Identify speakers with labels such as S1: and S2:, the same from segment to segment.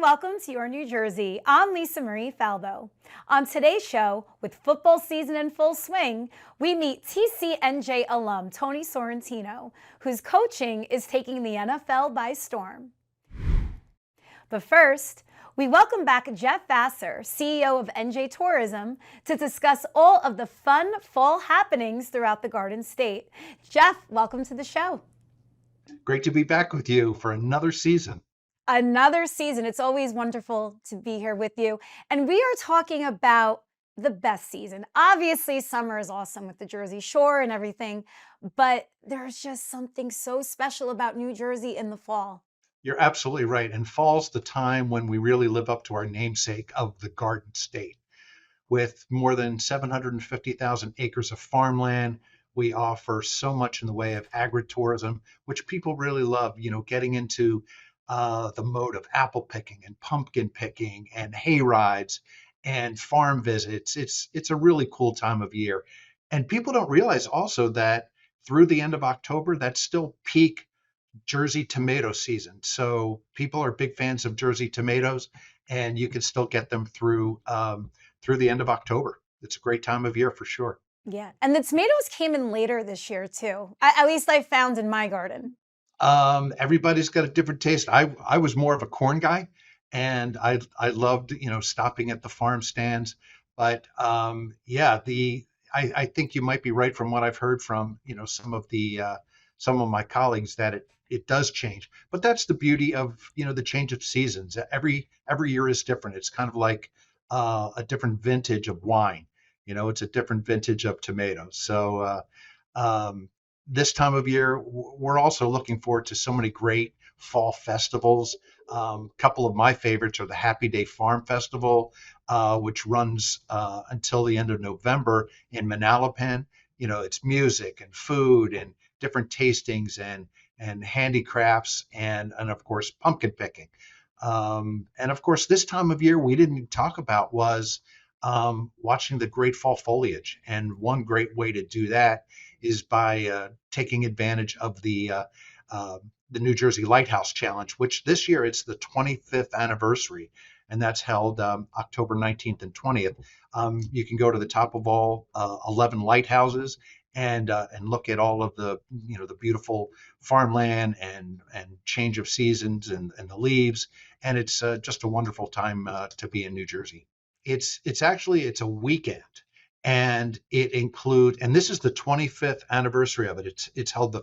S1: and welcome to Your New Jersey. I'm Lisa Marie Falbo. On today's show, with football season in full swing, we meet TCNJ alum Tony Sorrentino, whose coaching is taking the NFL by storm. But first, we welcome back Jeff Vasser, CEO of NJ Tourism, to discuss all of the fun fall happenings throughout the Garden State. Jeff, welcome to the show.
S2: Great to be back with you for another season.
S1: Another season. It's always wonderful to be here with you. And we are talking about the best season. Obviously, summer is awesome with the Jersey Shore and everything, but there's just something so special about New Jersey in the fall.
S2: You're absolutely right. And fall's the time when we really live up to our namesake of the Garden State. With more than 750,000 acres of farmland, we offer so much in the way of agritourism, which people really love, getting into the mode of apple picking and pumpkin picking and hay rides and farm visits. It's a really cool time of year. And people don't realize also that through the end of October, that's still peak Jersey tomato season. So people are big fans of Jersey tomatoes, and you can still get them through the end of October. It's a great time of year for sure.
S1: Yeah. And the tomatoes came in later this year, too. At least I found in my garden.
S2: Everybody's got a different taste. I was more of a corn guy, and I loved stopping at the farm stands. But yeah, I think you might be right from what I've heard from some of my colleagues that it does change. But that's the beauty of the change of seasons. Every year is different. It's kind of like a different vintage of wine. It's a different vintage of tomatoes. So this time of year, we're also looking forward to so many great fall festivals. A couple of my favorites are the Happy Day Farm Festival, which runs until the end of November in Manalapan. It's music and food and different tastings and handicrafts and of course pumpkin picking. And of course, this time of year we didn't talk about was watching the great fall foliage. And one great way to do that is by taking advantage of the New Jersey Lighthouse Challenge, which this year it's the 25th anniversary, and that's held October 19th and 20th. You can go to the top of all 11 lighthouses and look at all of the beautiful farmland and change of seasons and the leaves, and it's just a wonderful time to be in New Jersey. It's a weekend, and it includes, and this is the 25th anniversary of it. It's held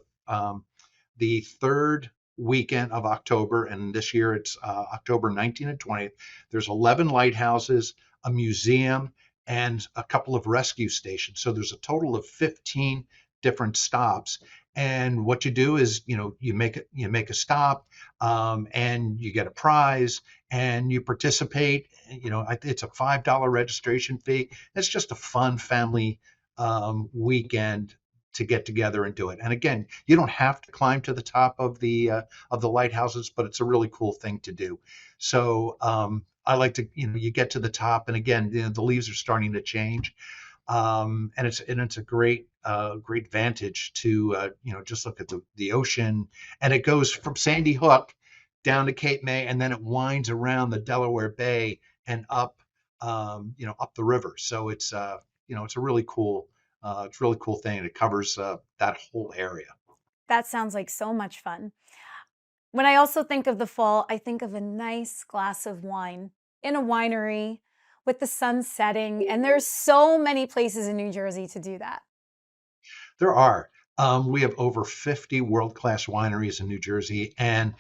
S2: the third weekend of October, and this year it's October 19th and 20th. There's 11 lighthouses, a museum, and a couple of rescue stations. So there's a total of 15 different stops. And what you do is, you make a stop, and you get a prize, and you participate. It's a $5 registration fee. It's just a fun family weekend to get together and do it. And again, you don't have to climb to the top of the lighthouses, but it's a really cool thing to do. So I like to, you get to the top, and again, the leaves are starting to change. And it's a great vantage to just look at the ocean, and it goes from Sandy Hook down to Cape May, and then it winds around the Delaware Bay and up up the river. So it's it's a really cool thing, and it covers that whole area.
S1: That sounds like so much fun. When I also think of the fall, I think of a nice glass of wine in a winery with the sun setting, and there's so many places in New Jersey to do that.
S2: There are. We have over 50 world-class wineries in New Jersey, and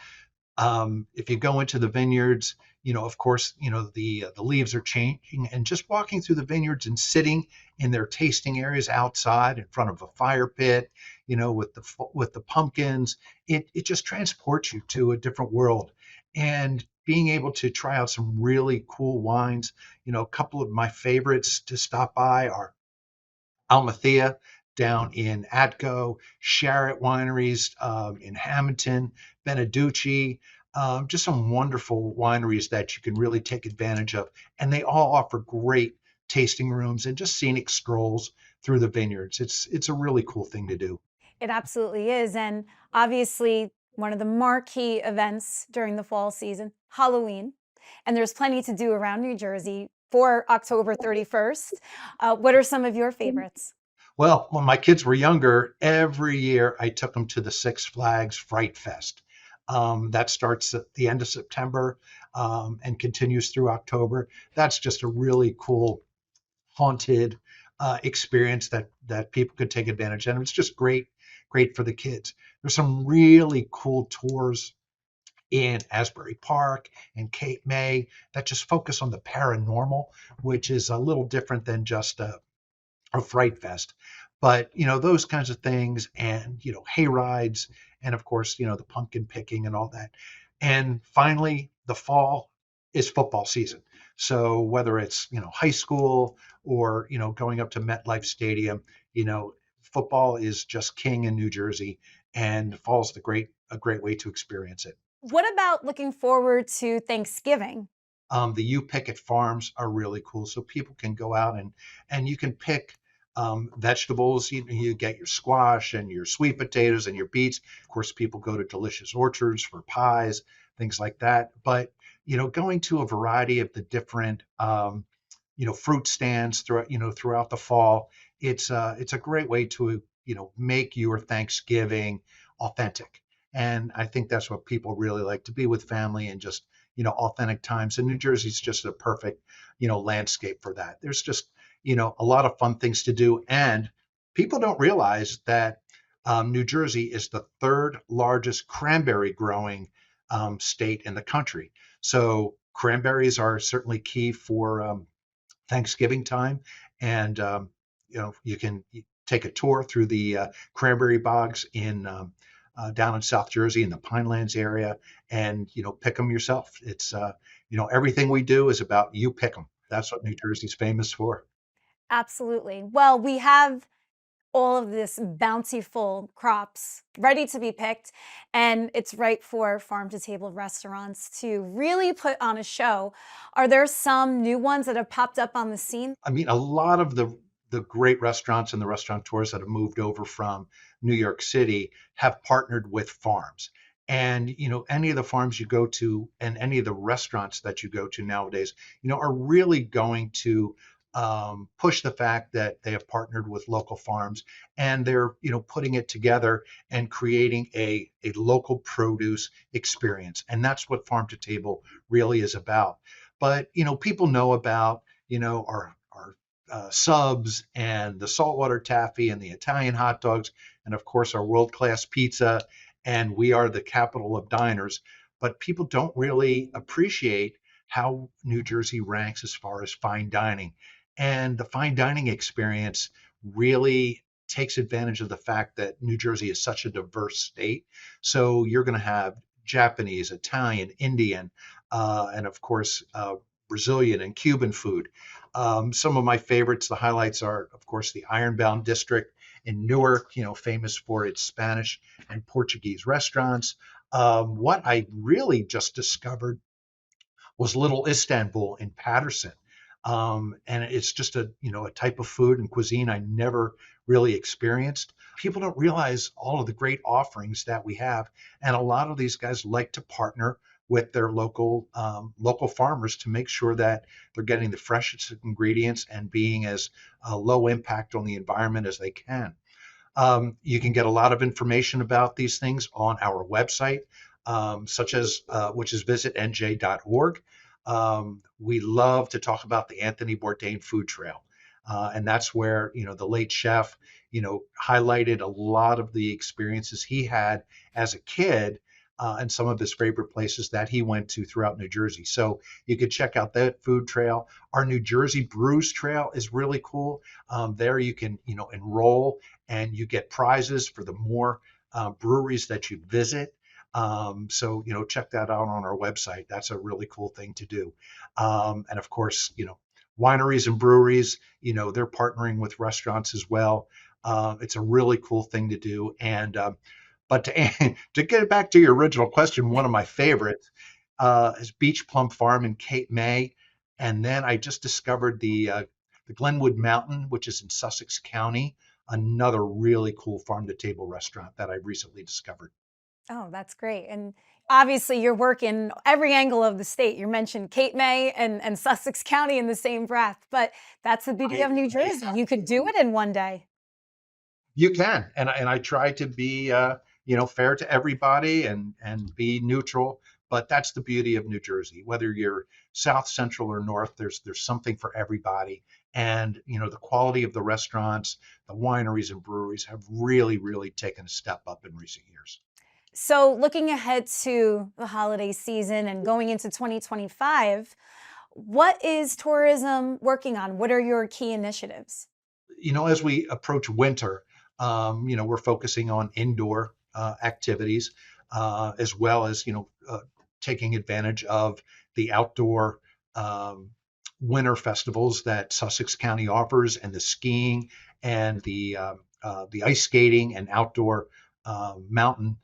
S2: if you go into the vineyards, of course, the leaves are changing, and just walking through the vineyards and sitting in their tasting areas outside in front of a fire pit, with the pumpkins, it just transports you to a different world. And being able to try out some really cool wines, a couple of my favorites to stop by are Almathea down in Atco, Sharratt Wineries in Hamilton, Beneducci, just some wonderful wineries that you can really take advantage of. And they all offer great tasting rooms and just scenic strolls through the vineyards. It's a really cool thing to do.
S1: It absolutely is. And obviously, one of the marquee events during the fall season, Halloween. and there's plenty to do around New Jersey for October 31st. What are some of your favorites?
S2: Well, when my kids were younger, every year I took them to the Six Flags Fright Fest. That starts at the end of September and continues through October. That's just a really cool haunted experience that people could take advantage of. And it's just great for the kids. There's some really cool tours in Asbury Park and Cape May that just focus on the paranormal, which is a little different than just a fright fest. But those kinds of things, and hay rides, and of course the pumpkin picking and all that. And finally, the fall is football season. So whether it's high school or going up to MetLife Stadium, football is just king in New Jersey, and fall's a great way to experience it.
S1: What about looking forward to Thanksgiving?
S2: The you picket farms are really cool, so people can go out and you can pick vegetables. You get your squash and your sweet potatoes and your beets. Of course, people go to delicious orchards for pies, things like that. But going to a variety of the different fruit stands throughout the fall, it's a great way to make your Thanksgiving authentic. And I think that's what people really like, to be with family and just authentic times. And New Jersey's just a perfect landscape for that. There's just a lot of fun things to do, and people don't realize that New Jersey is the third largest cranberry growing state in the country. So cranberries are certainly key for Thanksgiving time, and you can take a tour through the cranberry bogs in down in South Jersey in the Pinelands area, and pick them yourself. It's everything we do is about you pick them. That's what New Jersey's famous for.
S1: Absolutely. Well, we have all of this bountiful crops ready to be picked, and it's right for farm to table restaurants to really put on a show. Are there some new ones that have popped up on the scene?
S2: I mean, a lot of the great restaurants and the restaurateurs that have moved over from New York City have partnered with farms. And any of the farms you go to and any of the restaurants that you go to nowadays, are really going to push the fact that they have partnered with local farms, and they're putting it together and creating a local produce experience. And that's what farm to table really is about. But people know about our subs and the saltwater taffy and the Italian hot dogs, and of course our world class pizza. And we are the capital of diners. But people don't really appreciate how New Jersey ranks as far as fine dining. And the fine dining experience really takes advantage of the fact that New Jersey is such a diverse state. So you're going to have Japanese, Italian, Indian, and of course, Brazilian and Cuban food. Some of my favorites, the highlights are, of course, the Ironbound District in Newark, famous for its Spanish and Portuguese restaurants. What I really just discovered was Little Istanbul in Patterson. And it's just a type of food and cuisine I never really experienced. People don't realize all of the great offerings that we have, and a lot of these guys like to partner with their local farmers to make sure that they're getting the freshest ingredients and being as low impact on the environment as they can. You can get a lot of information about these things on our website, such as which is visitnj.org. We love to talk about the Anthony Bourdain Food Trail. And that's where, the late chef, highlighted a lot of the experiences he had as a kid and some of his favorite places that he went to throughout New Jersey. So you could check out that food trail. Our New Jersey Brews Trail is really cool. There you can, enroll, and you get prizes for the more breweries that you visit. So, check that out on our website. That's a really cool thing to do. And of course, wineries and breweries, they're partnering with restaurants as well. It's a really cool thing to do. And but to get back to your original question, one of my favorites is Beach Plum Farm in Cape May. And then I just discovered the Glenwood Mountain, which is in Sussex County, another really cool farm to table restaurant that I recently discovered.
S1: Oh, that's great. And Obviously, you're working every angle of the state. You mentioned Cape May and Sussex County in the same breath, but that's the beauty of New Jersey. You could do it in one day.
S2: You can, and I try to be fair to everybody and be neutral. But that's the beauty of New Jersey. Whether you're south, central, or north, there's something for everybody. And the quality of the restaurants, the wineries and breweries have really taken a step up in recent years.
S1: So, looking ahead to the holiday season and going into 2025, what is tourism working on? What are your key initiatives?
S2: As we approach winter, we're focusing on indoor activities as well as, taking advantage of the outdoor um, winter festivals that Sussex County offers, and the skiing and the ice skating and outdoor mountain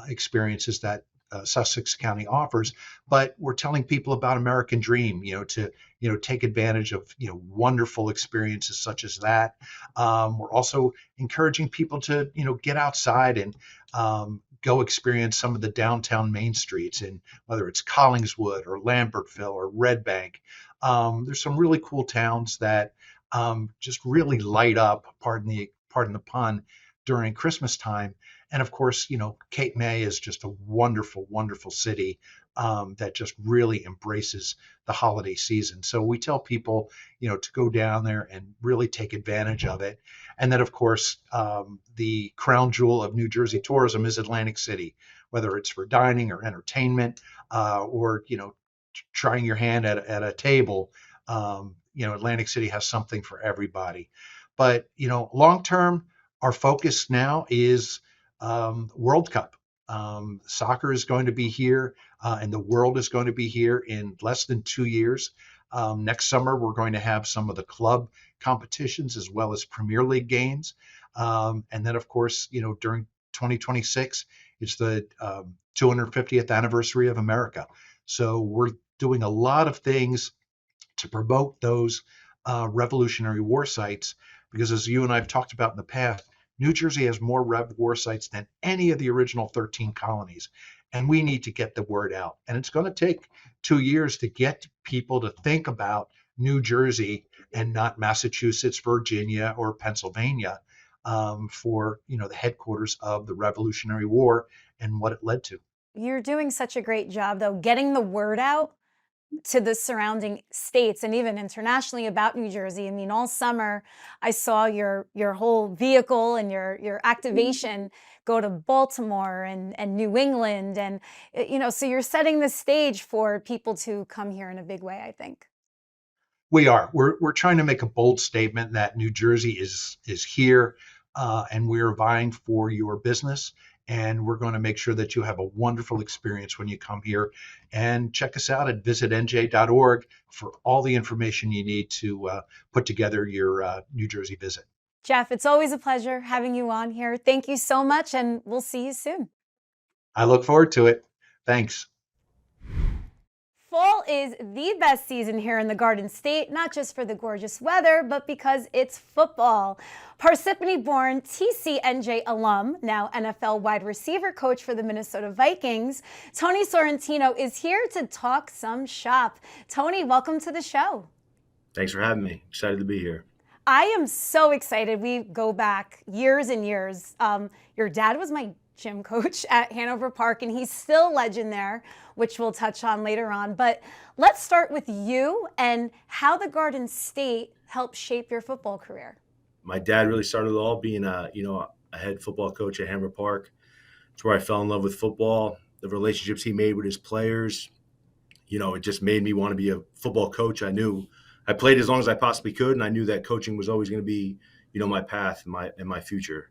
S2: experiences that Sussex County offers. But we're telling people about American Dream, to take advantage of wonderful experiences such as that. We're also encouraging people to get outside and go experience some of the downtown main streets, and whether it's Collingswood or Lambertville or Red Bank. There's some really cool towns that just really light up, pardon the pun, during Christmas time. And of course, Cape May is just a wonderful city that just really embraces the holiday season. So we tell people, to go down there and really take advantage of it. And then, of course, the crown jewel of New Jersey tourism is Atlantic City, whether it's for dining or entertainment, or trying your hand at a table. Atlantic City has something for everybody. But long term, our focus now is World Cup. Soccer is going to be here, and the world is going to be here in less than 2 years. Next summer, we're going to have some of the club competitions as well as Premier League games. And then, of course, during 2026, it's the 250th anniversary of America. So we're doing a lot of things to promote those Revolutionary War sites, because as you and I have talked about in the past, New Jersey has more Rev War sites than any of the original 13 colonies. And we need to get the word out. And it's going to take 2 years to get people to think about New Jersey and not Massachusetts, Virginia, or Pennsylvania, for the headquarters of the Revolutionary War and what it led to.
S1: You're doing such a great job, though, getting the word out to the surrounding states and even internationally about New Jersey. I mean, all summer I saw your whole vehicle and your activation go to Baltimore and New England, and so you're setting the stage for people to come here in a big way, I think.
S2: We are. We're trying to make a bold statement that New Jersey is here, and we're vying for your business. And we're going to make sure that you have a wonderful experience when you come here. And check us out at visitnj.org for all the information you need to put together your New Jersey visit.
S1: Jeff, it's always a pleasure having you on here. Thank you so much, and we'll see you soon.
S2: I look forward to it. Thanks.
S1: Fall is the best season here in the Garden State, not just for the gorgeous weather, but because it's football. Parsippany-born TCNJ alum, now NFL wide receiver coach for the Minnesota Vikings, Tony Sorrentino is here to talk some shop. Tony, welcome to the show.
S3: Thanks for having me. Excited to be here.
S1: I am so excited. We go back years and years. Your dad was my gym coach at Hanover Park, and he's still a legend there, which we'll touch on later on. But let's start with you and how the Garden State helped shape your football career.
S3: My dad really started it all being a head football coach at Hanover Park. It's where I fell in love with football. The relationships he made with his players, it just made me want to be a football coach. I knew I played as long as I possibly could, and I knew that coaching was always going to be, my path and my future.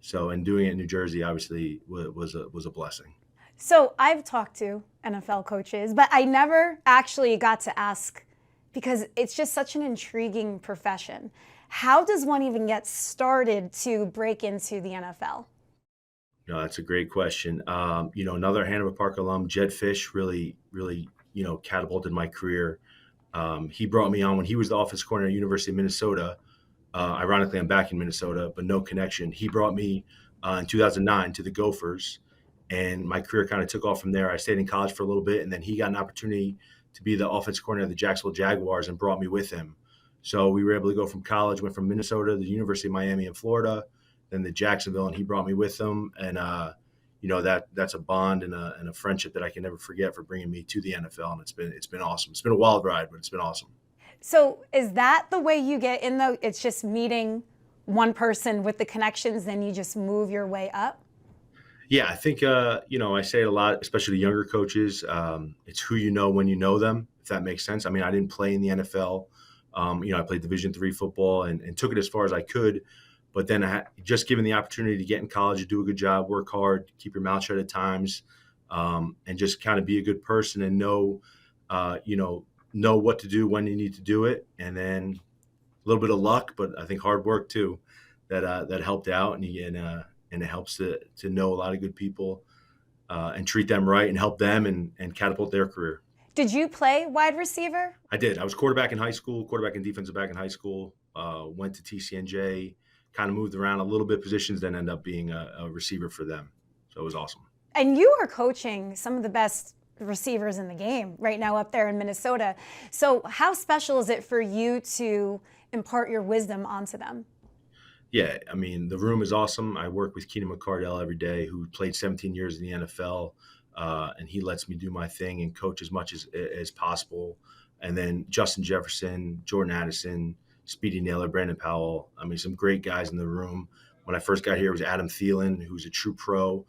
S3: So, and doing it in New Jersey obviously was a blessing.
S1: So I've talked to NFL coaches, but I never actually got to ask, because it's just such an intriguing profession. How does one even get started to break into the NFL?
S3: No, that's a great question. Another Hanover Park alum, Jed Fish, really, catapulted my career. He brought me on when he was the office coordinator at University of Minnesota. Ironically, I'm back in Minnesota, but no connection. He brought me in 2009 to the Gophers, and my career kind of took off from there. I stayed in college for a little bit, and then he got an opportunity to be the offensive coordinator of the Jacksonville Jaguars and brought me with him. So we were able to go from college, went from Minnesota to the University of Miami in Florida, then to Jacksonville, and he brought me with him. And, that's a bond and a friendship that I can never forget for bringing me to the NFL. And it's been awesome. It's been a wild ride, but it's been awesome.
S1: So is that the way you get in, though? It's just meeting one person with the connections, then you just move your way up?
S3: Yeah, I think, I say it a lot, especially to younger coaches. It's who you know when you know them, if that makes sense. I mean, I didn't play in the NFL. I played Division III football and took it as far as I could. But then just given the opportunity to get in college, to do a good job, work hard, keep your mouth shut at times, and just kind of be a good person and know what to do when you need to do it. And then a little bit of luck, but I think hard work too, that helped out. And it helps to know a lot of good people and treat them right and help them and catapult their career.
S1: Did you play wide receiver?
S3: I did. I was quarterback in high school, quarterback and defensive back in high school, went to TCNJ, kind of moved around a little bit positions, then ended up being a receiver for them. So it was awesome.
S1: And you are coaching some of the best receivers in the game right now up there in Minnesota. So how special is it for you to impart your wisdom onto them?
S3: Yeah, I mean, the room is awesome. I work with Keenan McCardell every day, who played 17 years in the NFL, and he lets me do my thing and coach as much as possible. And then Justin Jefferson, Jordan Addison, Speedy Naylor, Brandon Powell. I mean, some great guys in the room. When I first got here, it was Adam Thielen, who's a true pro.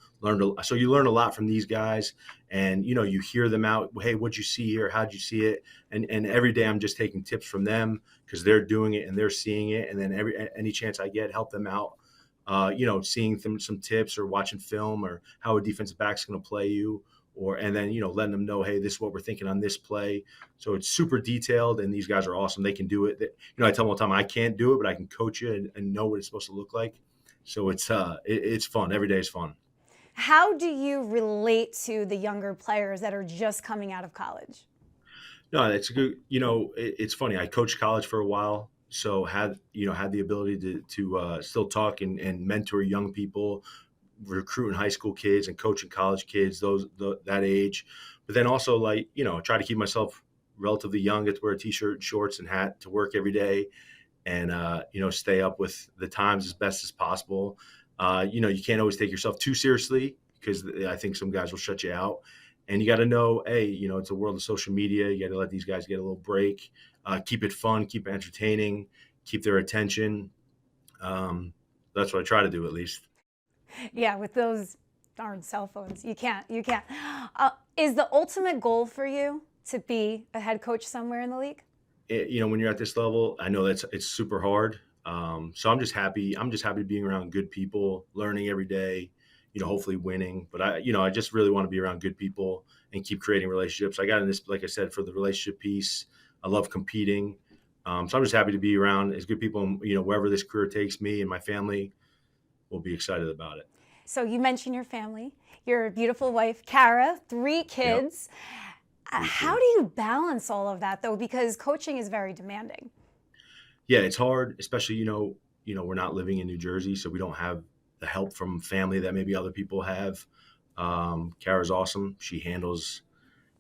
S3: So you learn a lot from these guys, and you hear them out. Hey, what'd you see here? How'd you see it? And every day I'm just taking tips from them because they're doing it and they're seeing it. And then any chance I get, help them out. Seeing them some tips or watching film or how a defensive back's going to play you, and then letting them know, hey, this is what we're thinking on this play. So it's super detailed, and these guys are awesome. They can do it. I tell them all the time, I can't do it, but I can coach you and know what it's supposed to look like. So it's fun. Every day is fun.
S1: How do you relate to the younger players that are just coming out of college?
S3: No, it's good. It's funny. I coached college for a while, so had the ability to still talk and mentor young people, recruiting high school kids and coaching college kids, that age. But then also try to keep myself relatively young, get to wear a t-shirt and shorts and hat to work every day. And, stay up with the times as best as possible. You can't always take yourself too seriously because I think some guys will shut you out. And you got to know, hey, it's a world of social media. You got to let these guys get a little break, keep it fun, keep it entertaining, keep their attention. That's what I try to do, at least.
S1: Yeah, with those darn cell phones, you can't. Is the ultimate goal for you to be a head coach somewhere in the league?
S3: When you're at this level, I know it's super hard. So I'm just happy. I'm just happy being around good people, learning every day, hopefully winning. But I just really want to be around good people and keep creating relationships. I got in this, like I said, for the relationship piece. I love competing. So I'm just happy to be around as good people. And, wherever this career takes me and my family, we'll be excited about it.
S1: So you mentioned your family, your beautiful wife, Kara, 3 kids. Yep. How do you balance all of that, though? Because coaching is very demanding.
S3: Yeah, it's hard, especially, we're not living in New Jersey, so we don't have the help from family that maybe other people have. Kara's awesome. She handles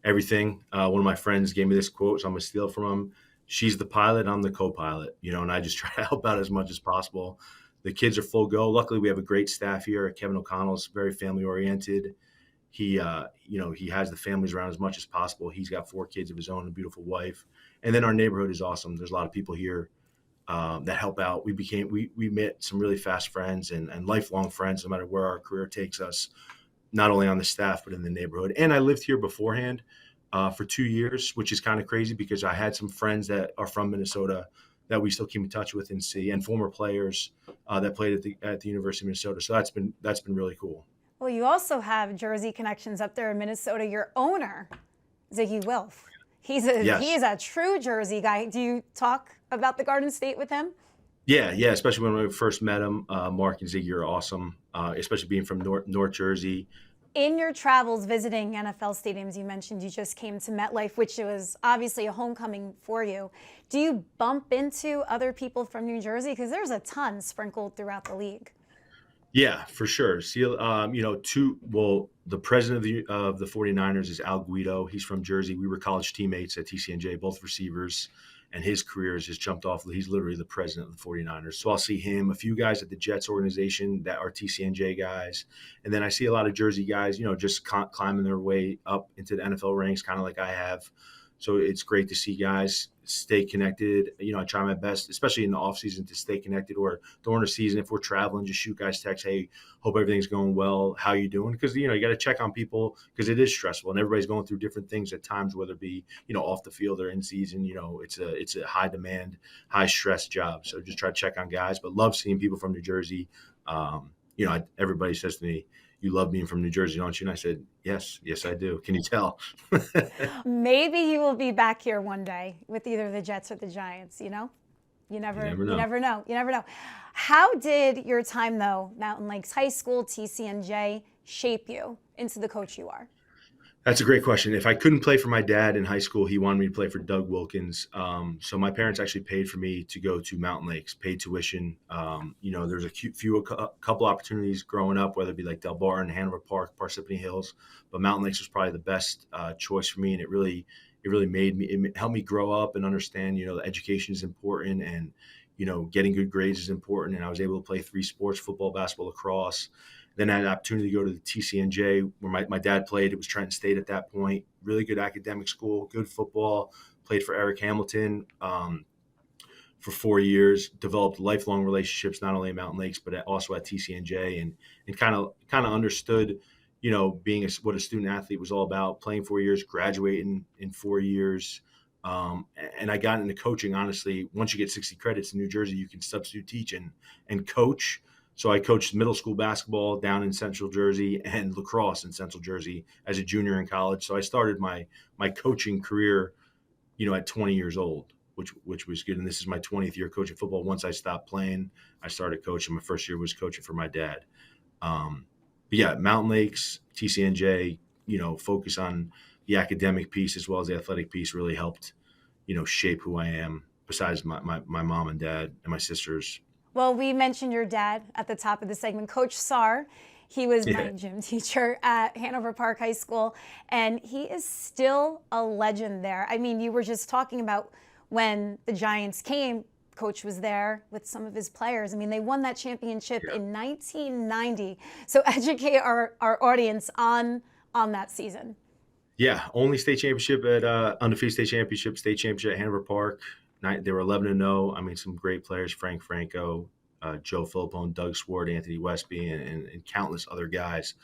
S3: everything. One of my friends gave me this quote, so I'm going to steal from him. She's the pilot, I'm the co-pilot, and I just try to help out as much as possible. The kids are full go. Luckily, we have a great staff here. Kevin O'Connell's very family-oriented. He has the families around as much as possible. He's got 4 kids of his own and a beautiful wife. And then our neighborhood is awesome. There's a lot of people here that help out. We met some really fast friends and lifelong friends, no matter where our career takes us, not only on the staff, but in the neighborhood. And I lived here beforehand for 2 years, which is kind of crazy because I had some friends that are from Minnesota that we still keep in touch with and former players that played at the University of Minnesota. So that's been really cool.
S1: Well, you also have Jersey connections up there in Minnesota. Your owner, Ziggy Wilf, he's a true Jersey guy. Do you talk about the Garden State with him?
S3: Yeah, especially when we first met him. Mark and Ziggy are awesome, especially being from North Jersey.
S1: In your travels visiting NFL stadiums, you mentioned you just came to MetLife, which was obviously a homecoming for you. Do you bump into other people from New Jersey? Because there's a ton sprinkled throughout the league.
S3: Yeah, for sure. See, the president of the 49ers is Al Guido. He's from Jersey. We were college teammates at TCNJ, both receivers, and his career has just jumped off. He's literally the president of the 49ers. So I'll see him, a few guys at the Jets organization that are TCNJ guys. And then I see a lot of Jersey guys, just climbing their way up into the NFL ranks, kind of like I have. So it's great to see guys stay connected. I try my best, especially in the off season, to stay connected, or during the season, if we're traveling, just shoot guys text, hey, hope everything's going well. How you doing? Because, you got to check on people because it is stressful and everybody's going through different things at times, whether it be, off the field or in season. It's a high demand, high stress job. So just try to check on guys, but love seeing people from New Jersey. Everybody says to me, you love being from New Jersey, don't you? And I said, yes, I do. Can you tell?
S1: Maybe he will be back here one day with either the Jets or the Giants, You never know. How did your time, though, Mountain Lakes High School, TCNJ, shape you into the coach you are?
S3: That's a great question. If I couldn't play for my dad in high school, he wanted me to play for Doug Wilkins. So my parents actually paid for me to go to Mountain Lakes, paid tuition. There's a couple opportunities growing up, whether it be like Del Barton, Hanover Park, Parsippany Hills, but Mountain Lakes was probably the best choice for me. And it really it helped me grow up and understand, education is important, and, getting good grades is important. And I was able to play 3 sports, football, basketball, lacrosse. Then I had an opportunity to go to the TCNJ where my dad played. It was Trenton State at that point. Really good academic school, good football. Played for Eric Hamilton for 4 years. Developed lifelong relationships, not only at Mountain Lakes, but also at TCNJ, and kind of understood, being what a student athlete was all about. Playing 4 years, graduating in 4 years. And I got into coaching, honestly. Once you get 60 credits in New Jersey, you can substitute teach and coach. So I coached middle school basketball down in Central Jersey and lacrosse in Central Jersey as a junior in college. So I started my coaching career, at 20 years old, which was good. And this is my 20th year coaching football. Once I stopped playing, I started coaching. My first year was coaching for my dad. Mountain Lakes, TCNJ, focus on the academic piece as well as the athletic piece really helped, shape who I am, besides my mom and dad and my sisters.
S1: Well, we mentioned your dad at the top of the segment, Coach Sarr. He was my gym teacher at Hanover Park High School, and he is still a legend there. I mean, you were just talking about when the Giants came, Coach was there with some of his players. I mean, they won that championship in 1990. So educate our audience on that season.
S3: Yeah, only state championship at undefeated state championship at Hanover Park. They were 11-0. I mean, some great players: Frank Franco, Joe Philippone, Doug Swart, Anthony Westby, and countless other guys.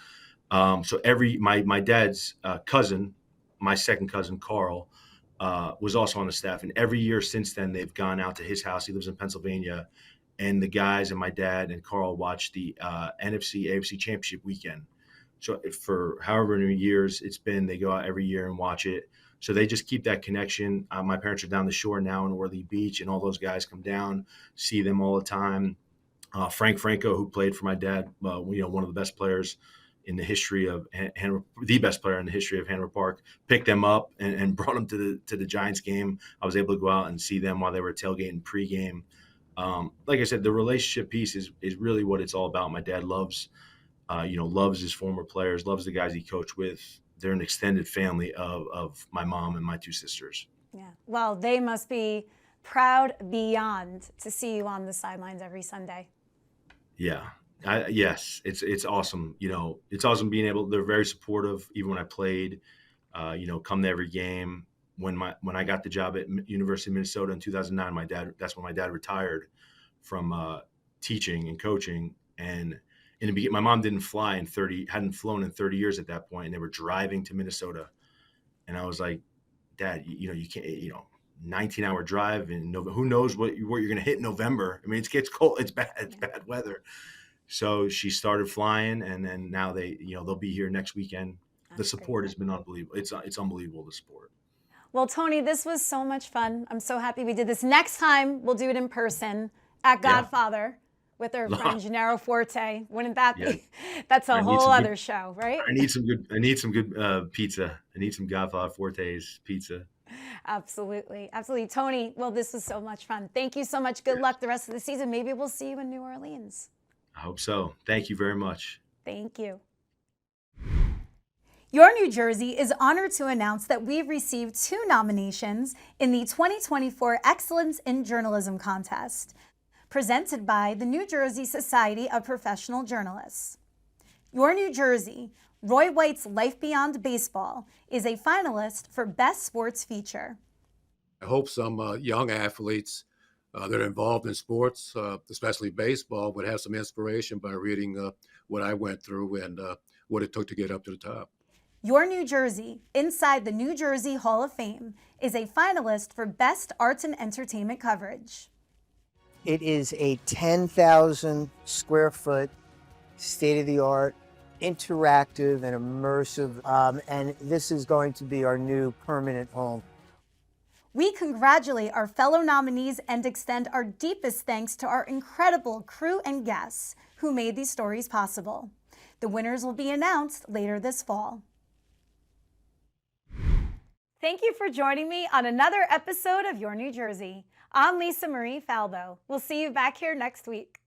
S3: So my dad's cousin, my second cousin Carl, was also on the staff, and every year since then they've gone out to his house. He lives in Pennsylvania, and the guys and my dad and Carl watch the NFC AFC Championship weekend. So for however many years it's been, they go out every year and watch it. So they just keep that connection. My parents are down the shore now in Worthy Beach, and all those guys come down, see them all the time. Frank Franco, who played for my dad, one of the best players in the history of Hanover, the best player in the history of Hanover Park, picked them up and brought them to the Giants game. I was able to go out and see them while they were tailgating pregame. Like I said, the relationship piece is really what it's all about. My dad loves his former players, loves the guys he coached with. They're an extended family of my mom and my 2 sisters.
S1: Yeah. Well, they must be proud beyond to see you on the sidelines every Sunday.
S3: Yeah. Yes. It's awesome. It's awesome being able, they're very supportive. Even when I played, come to every game. When I got the job at University of Minnesota in 2009, that's when my dad retired from teaching and coaching. And in the beginning, my mom hadn't flown in 30 years at that point, and they were driving to Minnesota. And I was like, Dad, you can't, 19-hour drive, and who knows what you're going to hit in November. I mean, it gets cold. It's bad. It's bad weather. So she started flying, and then now they'll be here next weekend. The support has been unbelievable. It's unbelievable, the support.
S1: Well, Tony, this was so much fun. I'm so happy we did this. Next time, we'll do it in person at Godfather. With our friend Gennaro Forte. Wouldn't that be? Yeah. That's a whole other show, right?
S3: I need some good pizza. I need some Godfather Forte's pizza.
S1: Absolutely. Tony, well, this was so much fun. Thank you so much. Good luck the rest of the season. Maybe we'll see you in New Orleans.
S3: I hope so. Thank you very much.
S1: Thank you. Your New Jersey is honored to announce that we've received 2 nominations in the 2024 Excellence in Journalism Contest, presented by the New Jersey Society of Professional Journalists. Your New Jersey, Roy White's Life Beyond Baseball, is a finalist for Best Sports Feature.
S4: I hope some young athletes that are involved in sports, especially baseball, would have some inspiration by reading what I went through and what it took to get up to the top.
S1: Your New Jersey, Inside the New Jersey Hall of Fame, is a finalist for Best Arts and Entertainment Coverage.
S5: It is a 10,000 square foot, state-of-the-art, interactive and immersive, and this is going to be our new permanent home.
S1: We congratulate our fellow nominees and extend our deepest thanks to our incredible crew and guests who made these stories possible. The winners will be announced later this fall. Thank you for joining me on another episode of Your New Jersey. I'm Lisa Marie Falbo. We'll see you back here next week.